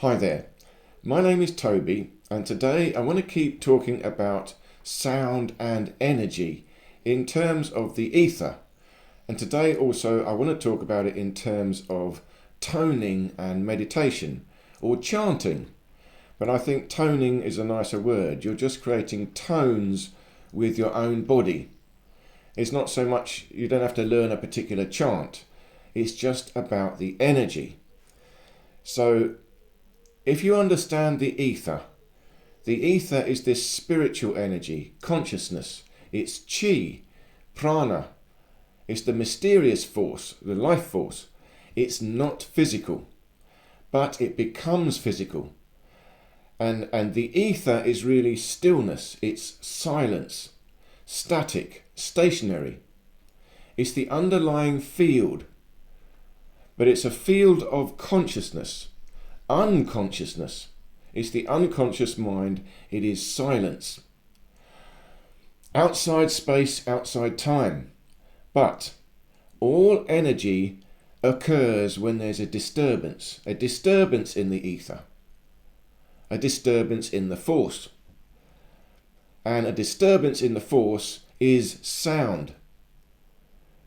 Hi there, my name is Toby, and today I want to keep talking about sound and energy in terms of the ether. And today also I want to talk about it in terms of toning and meditation, or chanting. But I think toning is a nicer word. You're just creating tones with your own body. It's not so much, you don't have to learn a particular chant. It's just about the energy. So if you understand the ether is this spiritual energy, consciousness. It's chi, prana. It's the mysterious force, the life force. It's not physical, but it becomes physical. And the ether is really stillness. It's silence, static, stationary. It's the underlying field, but it's a field of consciousness. Unconsciousness. It's the unconscious mind. It is silence. Outside space, outside time. But all energy occurs when there's a disturbance in the ether, a disturbance in the force. And a disturbance in the force is sound.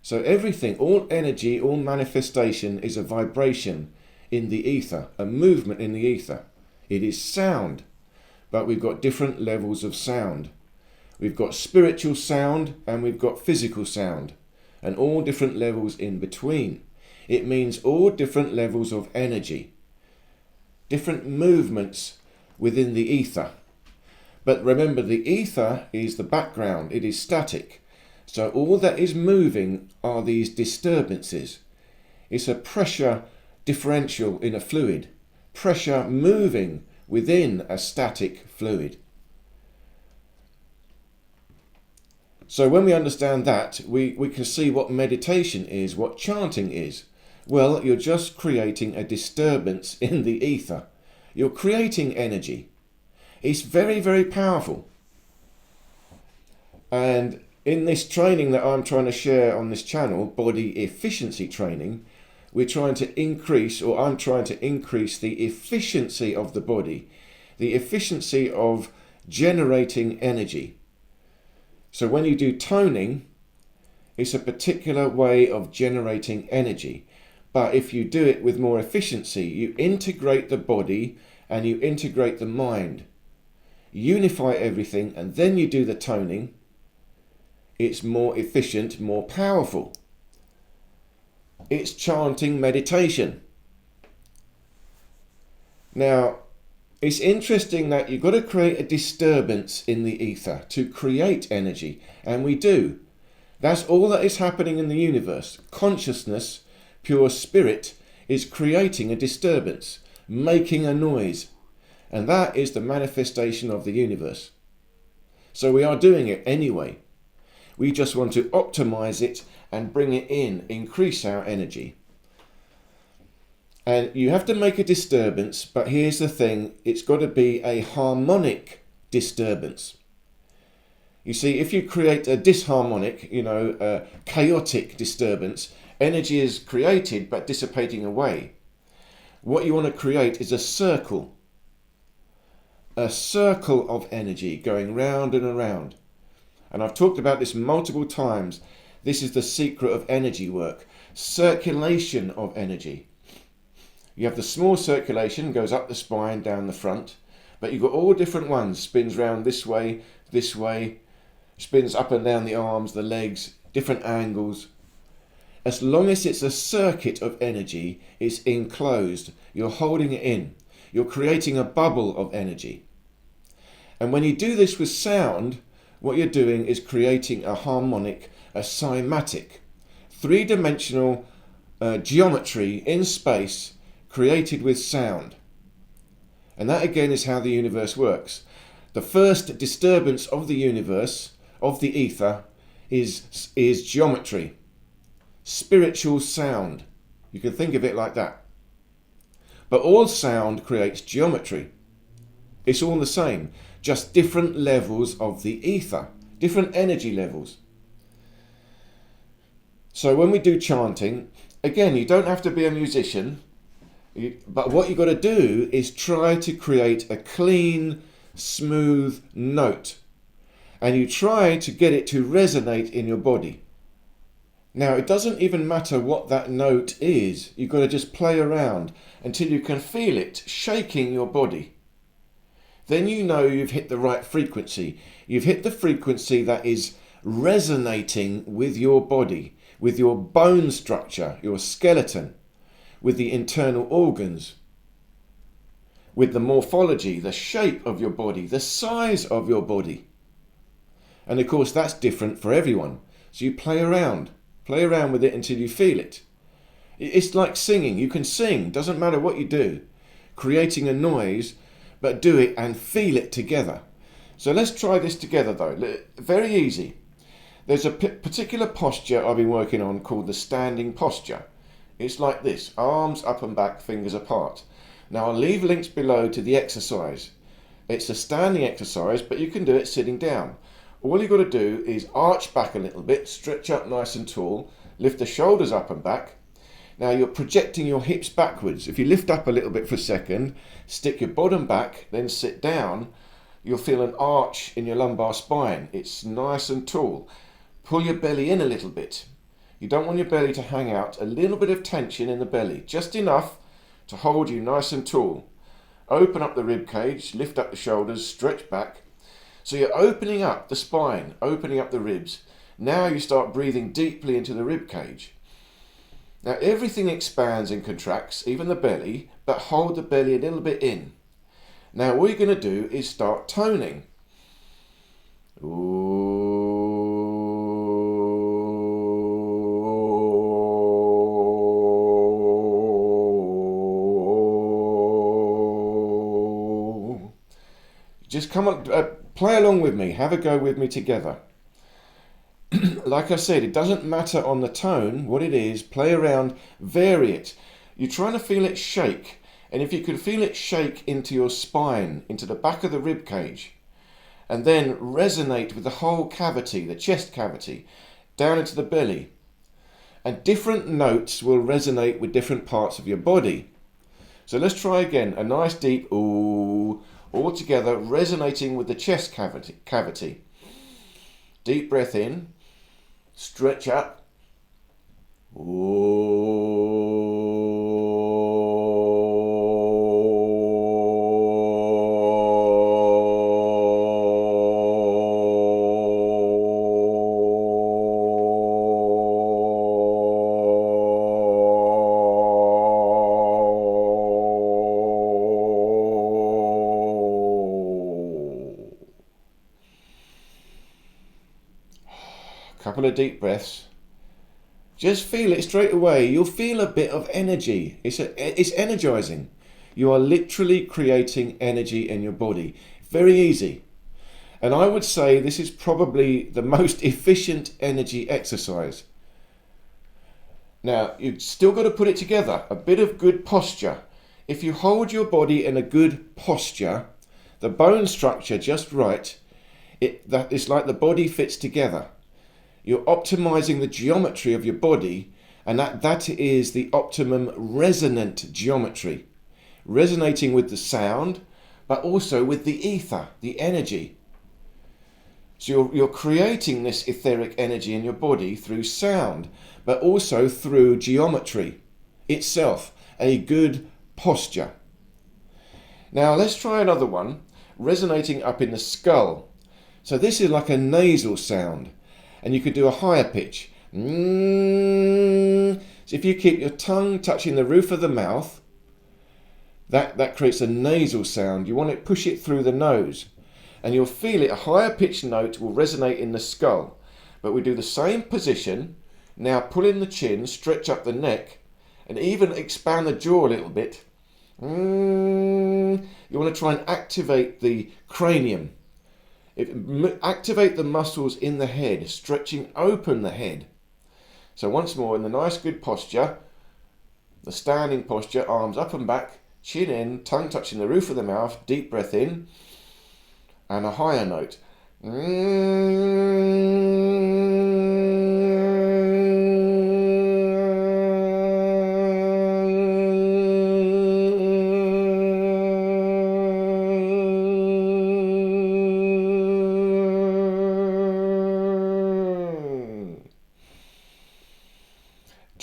So everything, all energy, all manifestation is a vibration in the ether, a movement in the ether. It is sound, but we've got different levels of sound. We've got spiritual sound and we've got physical sound, and all different levels in between. It means all different levels of energy, different movements within the ether. But remember, the ether is the background, it is static. So all that is moving are these disturbances. It's a pressure differential in a fluid, pressure moving within a static fluid. So when we understand that, we can see what meditation is, what chanting is. Well, you're just creating a disturbance in the ether. You're creating energy. It's very, very powerful. And in this training that I'm trying to share on this channel, body efficiency training, I'm trying to increase the efficiency of the body, the efficiency of generating energy. So when you do toning, it's a particular way of generating energy. But if you do it with more efficiency, you integrate the body and you integrate the mind. Unify everything, and then you do the toning. It's more efficient, more powerful. It's chanting meditation. Now, it's interesting that you've got to create a disturbance in the ether to create energy, and we do. That's all that is happening in the universe. Consciousness, pure spirit, is creating a disturbance, making a noise, and that is the manifestation of the universe. So we are doing it anyway. We just want to optimize it and bring it in, increase our energy. And you have to make a disturbance, but here's the thing, it's got to be a harmonic disturbance. You see, if you create a disharmonic, a chaotic disturbance, energy is created but dissipating away. What you want to create is a circle of energy going round and around. And I've talked about this multiple times. This is the secret of energy work. Circulation of energy. You have the small circulation, goes up the spine, down the front. But you've got all different ones. Spins round this way, spins up and down the arms, the legs, different angles. As long as it's a circuit of energy, it's enclosed. You're holding it in. You're creating a bubble of energy. And when you do this with sound, what you're doing is creating a harmonic, a cymatic, three-dimensional geometry in space created with sound. And that again is how the universe works. The first disturbance of the universe, of the ether, is geometry, spiritual sound. You can think of it like that. But all sound creates geometry. It's all the same, just different levels of the ether, different energy levels. So when we do chanting, again, you don't have to be a musician. But what you've got to do is try to create a clean, smooth note. And you try to get it to resonate in your body. Now, it doesn't even matter what that note is. You've got to just play around until you can feel it shaking your body. Then you know you've hit the right frequency. You've hit the frequency that is resonating with your body, with your bone structure, your skeleton, with the internal organs, with the morphology, the shape of your body, the size of your body. And of course, that's different for everyone. So you play around with it until you feel it. It's like singing. You can sing, doesn't matter what you do, creating a noise, but do it and feel it together. So let's try this together though. Very easy. There's a particular posture I've been working on called the standing posture. It's like this, arms up and back, fingers apart. Now I'll leave links below to the exercise. It's a standing exercise, but you can do it sitting down. All you've got to do is arch back a little bit, stretch up nice and tall, lift the shoulders up and back. Now you're projecting your hips backwards. If you lift up a little bit for a second, stick your bottom back, then sit down, you'll feel an arch in your lumbar spine. It's nice and tall. Pull your belly in a little bit. You don't want your belly to hang out. A little bit of tension in the belly, just enough to hold you nice and tall. Open up the rib cage, lift up the shoulders, stretch back. So you're opening up the spine, opening up the ribs. Now you start breathing deeply into the rib cage. Now everything expands and contracts, even the belly, but hold the belly a little bit in. Now all you're going to do is start toning. Just come on, play along with me, have a go with me together. Like I said, it doesn't matter on the tone, what it is, play around, vary it. You're trying to feel it shake, and if you can feel it shake into your spine, into the back of the rib cage, and then resonate with the whole cavity, the chest cavity, down into the belly. And different notes will resonate with different parts of your body. So let's try again, a nice deep ooh, all together, resonating with the chest cavity. Deep breath in, stretch up. Couple of deep breaths. Just feel it straight away. You'll feel a bit of energy. It's energizing. You are literally creating energy in your body. Very easy. And I would say this is probably the most efficient energy exercise. Now, you've still got to put it together. A bit of good posture. If you hold your body in a good posture, the bone structure just right, it's like the body fits together. You're optimizing the geometry of your body, and that is the optimum resonant geometry. Resonating with the sound, but also with the ether, the energy. So you're creating this etheric energy in your body through sound, but also through geometry itself, a good posture. Now let's try another one, resonating up in the skull. So this is like a nasal sound. And you could do a higher pitch. So if you keep your tongue touching the roof of the mouth, that creates a nasal sound. You want to push it through the nose. And you'll feel it, a higher pitched note will resonate in the skull. But we do the same position. Now pull in the chin, stretch up the neck, and even expand the jaw a little bit. You want to try and activate the cranium. Activate the muscles in the head, stretching open the head. So once more, in the nice good posture, the standing posture, arms up and back, chin in, tongue touching the roof of the mouth, deep breath in, and a higher note.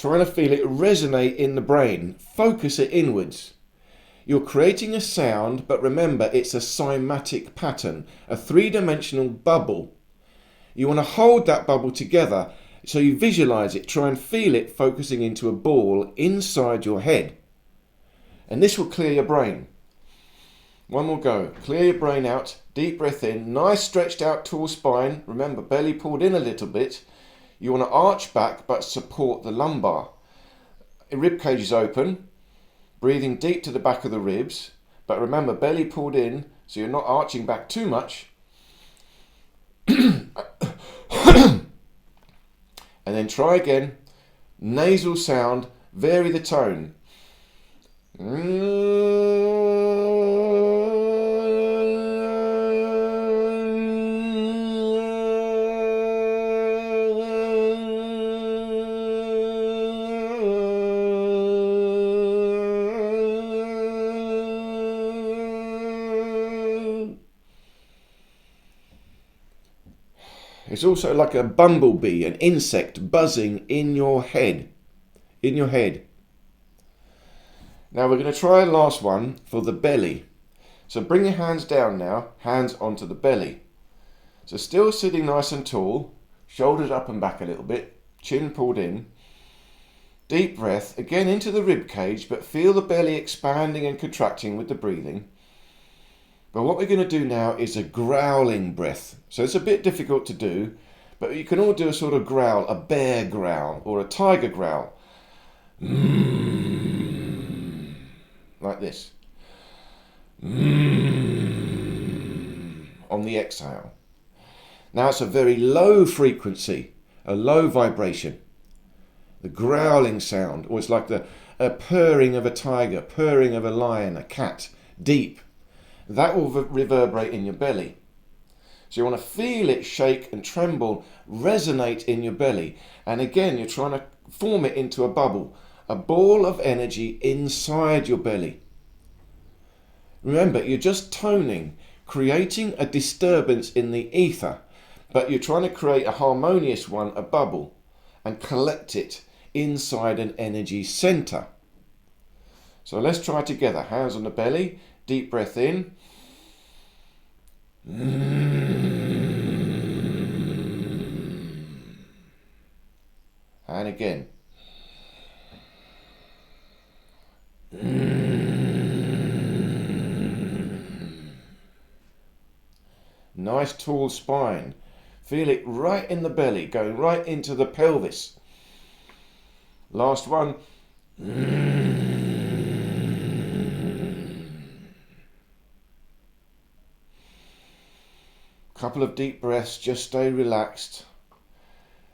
trying to feel it resonate in the brain. Focus it inwards. You're creating a sound, but remember it's a cymatic pattern, a three-dimensional bubble. You want to hold that bubble together so you visualize it, try and feel it focusing into a ball inside your head. And this will clear your brain. One more go. Clear your brain out. Deep breath in. Nice stretched out tall spine. Remember, belly pulled in a little bit. You want to arch back but support the lumbar. The rib cage is open. Breathing deep to the back of the ribs. But remember, belly pulled in so you're not arching back too much. And then try again. Nasal sound. Vary the tone. It's also like a bumblebee, an insect buzzing in your head. In your head. Now we're going to try a last one for the belly. So bring your hands down now, hands onto the belly. So still sitting nice and tall, shoulders up and back a little bit, chin pulled in. Deep breath, again into the rib cage, but feel the belly expanding and contracting with the breathing. But what we're going to do now is a growling breath. So it's a bit difficult to do, but you can all do a sort of growl, a bear growl or a tiger growl. Like this. On the exhale. Now it's a very low frequency, a low vibration. The growling sound, or it's like the purring of a tiger, purring of a lion, a cat, deep. That will reverberate in your belly. So you want to feel it shake and tremble, resonate in your belly. And again, you're trying to form it into a bubble, a ball of energy inside your belly. Remember, you're just toning, creating a disturbance in the ether, but you're trying to create a harmonious one, a bubble, and collect it inside an energy center. So let's try together. Hands on the belly, deep breath in. And again. Nice tall spine. Feel it right in the belly, going right into the pelvis. Last one. Couple of deep breaths, just stay relaxed.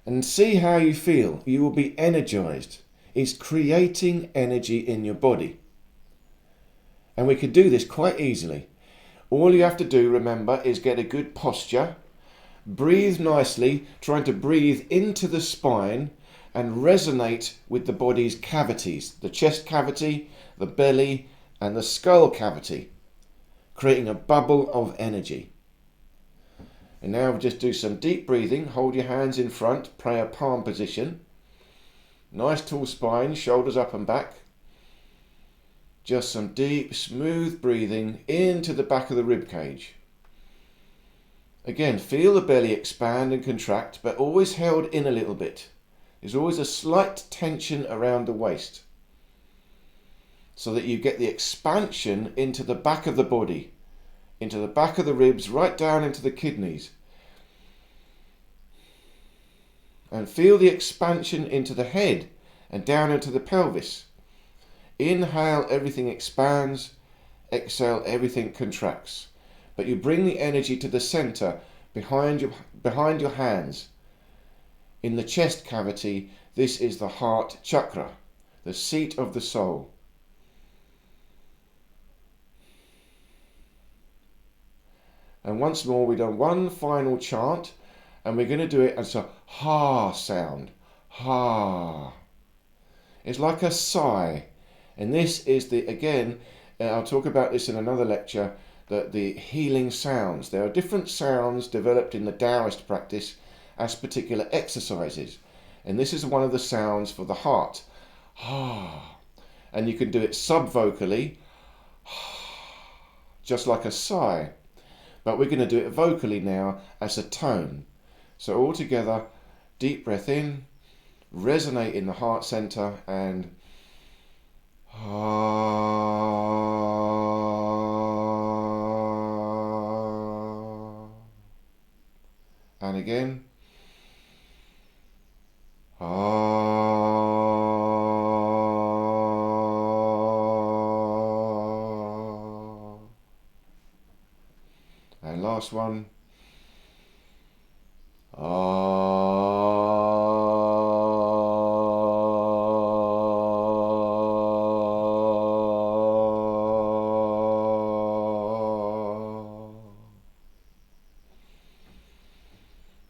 And see how you feel. You will be energized. It's creating energy in your body. And we can do this quite easily. All you have to do, remember, is get a good posture. Breathe nicely, trying to breathe into the spine and resonate with the body's cavities. The chest cavity, the belly, and the skull cavity. Creating a bubble of energy. And now we'll just do some deep breathing. Hold your hands in front, prayer palm position. Nice tall spine, shoulders up and back. Just some deep, smooth breathing into the back of the rib cage. Again, feel the belly expand and contract, but always held in a little bit. There's always a slight tension around the waist, so that you get the expansion into the back of the body, into the back of the ribs, right down into the kidneys. And feel the expansion into the head and down into the pelvis. Inhale, everything expands. Exhale, everything contracts. But you bring the energy to the center, behind your hands. In the chest cavity, this is the heart chakra, the seat of the soul. And once more, we've done one final chant, and we're going to do it as a ha sound. Ha. It's like a sigh. And this is again, I'll talk about this in another lecture, the healing sounds. There are different sounds developed in the Taoist practice as particular exercises. And this is one of the sounds for the heart. And you can do it sub-vocally, just like a sigh. But we're going to do it vocally now as a tone. So all together, deep breath in, resonate in the heart center, and and again. And last one.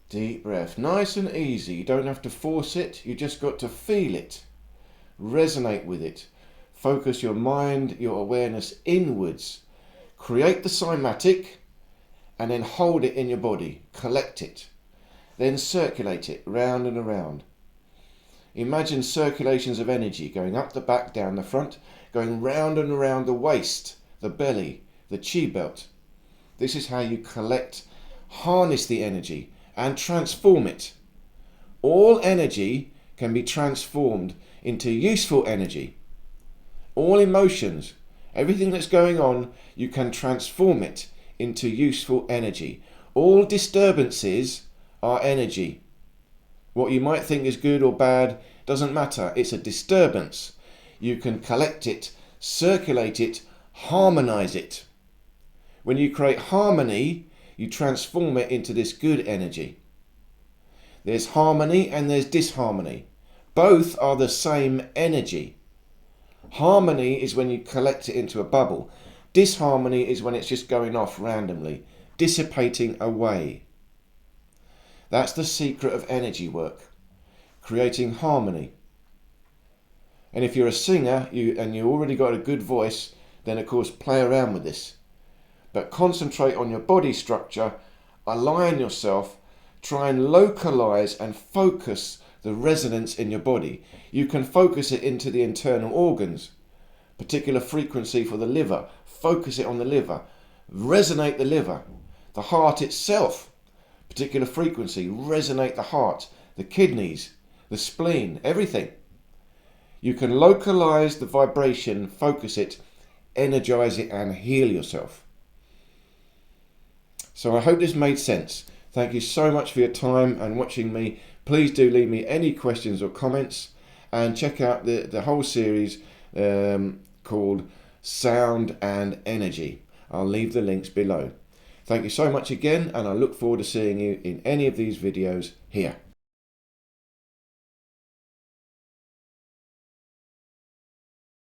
Deep breath, nice and easy. You don't have to force it, you just got to feel it. Resonate with it. Focus your mind, your awareness inwards. Create the cymatic and then hold it in your body. Collect it. Then circulate it round and around. Imagine circulations of energy going up the back, down the front, going round and around the waist, the belly, the chi belt. This is how you collect, harness the energy and transform it. All energy can be transformed into useful energy. All emotions, everything that's going on, you can transform it into useful energy. All disturbances are energy. What you might think is good or bad doesn't matter. It's a disturbance. You can collect it, circulate it, harmonize it. When you create harmony, you transform it into this good energy. There's harmony and there's disharmony. Both are the same energy. Harmony is when you collect it into a bubble. Disharmony is when it's just going off randomly, dissipating away. That's the secret of energy work, creating harmony. And if you're a singer and you already got a good voice, then of course play around with this. But concentrate on your body structure, align yourself, try and localize and focus the resonance in your body. You can focus it into the internal organs, particular frequency for the liver, focus it on the liver, resonate the liver, the heart itself, particular frequency, resonate the heart, the kidneys, the spleen, everything. You can localize the vibration, focus it, energize it, and heal yourself. So I hope this made sense. Thank you so much for your time and watching me. Please do leave me any questions or comments, and check out the whole series called Sound and Energy. I'll leave the links below. Thank you so much again, and I look forward to seeing you in any of these videos here.